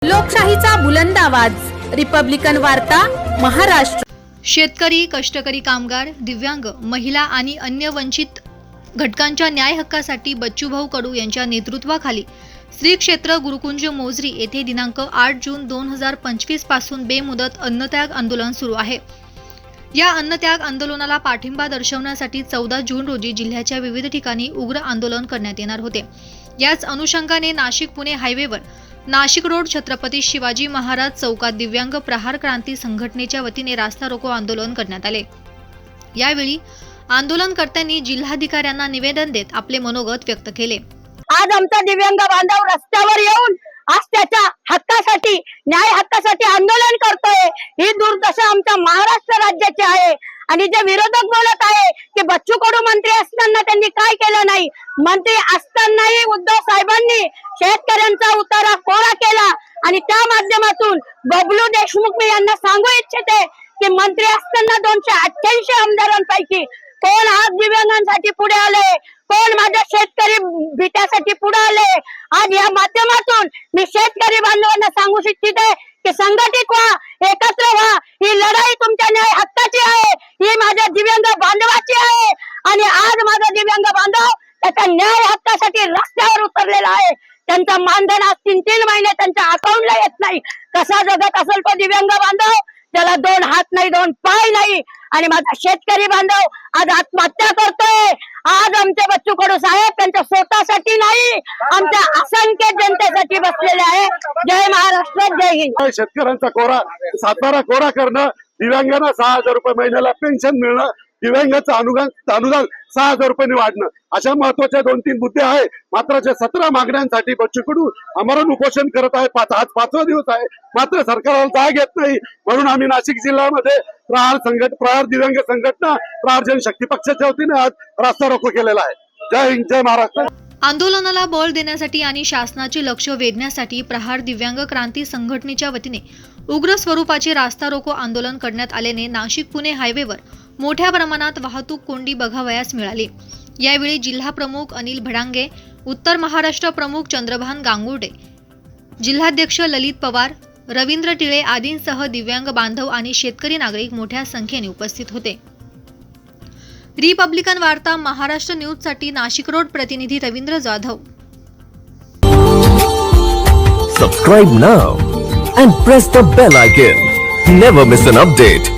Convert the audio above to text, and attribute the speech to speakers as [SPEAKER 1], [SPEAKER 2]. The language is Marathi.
[SPEAKER 1] लोकशाहीचा बुलंद आवाज, रिपब्लिकन वार्ता, महाराष्ट्र।
[SPEAKER 2] शेतकरी, कष्टकरी कामगार, दिव्यांग, महिला आणि अन्य वंचित घटकांच्या न्याय हक्कासाठी बच्चूभाऊ कडू यांच्या नेतृत्वाखाली श्री क्षेत्र गुरुकुंज मोझरी येथे दिनांक 8 जून 2025 पासून बेमुदत अन्नत्याग आंदोलन सुरू आहे। या अन्नत्याग आंदोलनाला पाठिंबा दर्शवण्यासाठी 14 जून रोजी जिल्ह्याच्या विविध ठिकाणी उग्र आंदोलन करण्यात येणार होते। याच अनुषंगाने नाशिक पुणे हायवेवर नाशिक रोड छत्रपती शिवाजी महाराज चौकात दिव्यांग प्रहार क्रांती संघटनेच्या वतीने रास्ता रोको आंदोलन करण्यात आले। यावेळी आंदोलनकर्त्यांनी जिल्हाधिकाऱ्यांना निवेदन देत आपले मनोगत व्यक्त केले।
[SPEAKER 3] आज आमचा दिव्यांग बांधव रस्त्यावर येऊन आज त्याच्या हक्कासाठी, न्याय हक्कासाठी आंदोलन करतोय। ही दुर्दशा आमच्या महाराष्ट्र राज्याची आहे। आणि जे विरोधक बोलत आहे की बच्चू कडू मंत्री असताना त्यांनी काय केलं नाही, मंत्री असतानाही उद्धव साहेबांनी शेतकऱ्यांचा उतारा कोरा केला आणि त्या माध्यमातून बबलू देशमुख मी यांना सांगू इच्छिते की मंत्री असताना 288 आमदारांपैकी कोण आज दिव्यांगांसाठी पुढे आले, कोण माझ्या शेतकरी भीत्यासाठी पुढे आले। आज या माध्यमातून मी शेतकरी बांधवांना सांगू इच्छिते की संघटित व्हा, एकत्र व्हा। ही लढाई तुमच्या न्याय हक्काची आहे, ही माझ्या दिव्यांग बांधवाची आहे। आणि आज माझा दिव्यांग बांधव त्याच्या न्याय हक्कासाठी रस्त्यावर उतरलेला आहे। त्यांचा मानधन आज 3-3 महिने त्यांच्या अकाउंटला येत नाही। कसा जगत असेल तो दिव्यांग बांधव, त्याला 2 हात नाही, 2 पाय नाही। आणि माझा शेतकरी बांधव आज आत्महत्या करतोय। आज आमचे बच्चू कडू साहेब त्यांच्या स्वतःसाठी नाही, आमच्या असंख्य जनतेसाठी बसलेले आहे। जय महाराष्ट्र, जय हिंद।
[SPEAKER 4] शेतकऱ्यांचा कोरा, सातबारा कोरा करणं, दिव्यांगांना 6000 रुपये महिन्याला पेन्शन मिळणं, दिव्यांगाचं अनुदान 6000 रुपयांनी वाढणं, अशा महत्वाच्या 2-3 मुद्दे आहे। मात्र 17 मागण्यांसाठी बच्चू कडू आमरण उपोषण करत आहे। आज 5वा दिवस आहे, मात्र सरकारला जाग येत नाही। म्हणून आम्ही नाशिक जिल्ह्यामध्ये प्रहार दिव्यांग संघटना, प्रहार जनशक्ती पक्षाच्या वतीने आज रास्ता रोको केलेला आहे। जय हिंद, जय महाराष्ट्र।
[SPEAKER 2] आंदोलनाला बळ देण्यासाठी आणि शासनाचे लक्ष वेधण्यासाठी प्रहार दिव्यांग क्रांती संघटनेच्या वतीने उग्र स्वरूपाचे रास्ता रोको आंदोलन करण्यात आल्याने नाशिक पुणे हायवेवर मोठ्या प्रमाणात वाहतूक कोंडी बघावयास मिळाली। यावेळी जिल्हा प्रमुख अनिल भडांगे, उत्तर महाराष्ट्र प्रमुख चंद्रभान गांगुर्डे, जिल्हाध्यक्ष ललित पवार, रवींद्र टिळे आदींसह दिव्यांग बांधव आणि शेतकरी नागरिक मोठ्या संख्येने उपस्थित होते। रिपब्लिकन वार्ता महाराष्ट्र न्यूजसाठी नाशिक रोड प्रतिनिधी Ravindra Jadhav.
[SPEAKER 5] Subscribe now and press the bell icon. Never miss an update.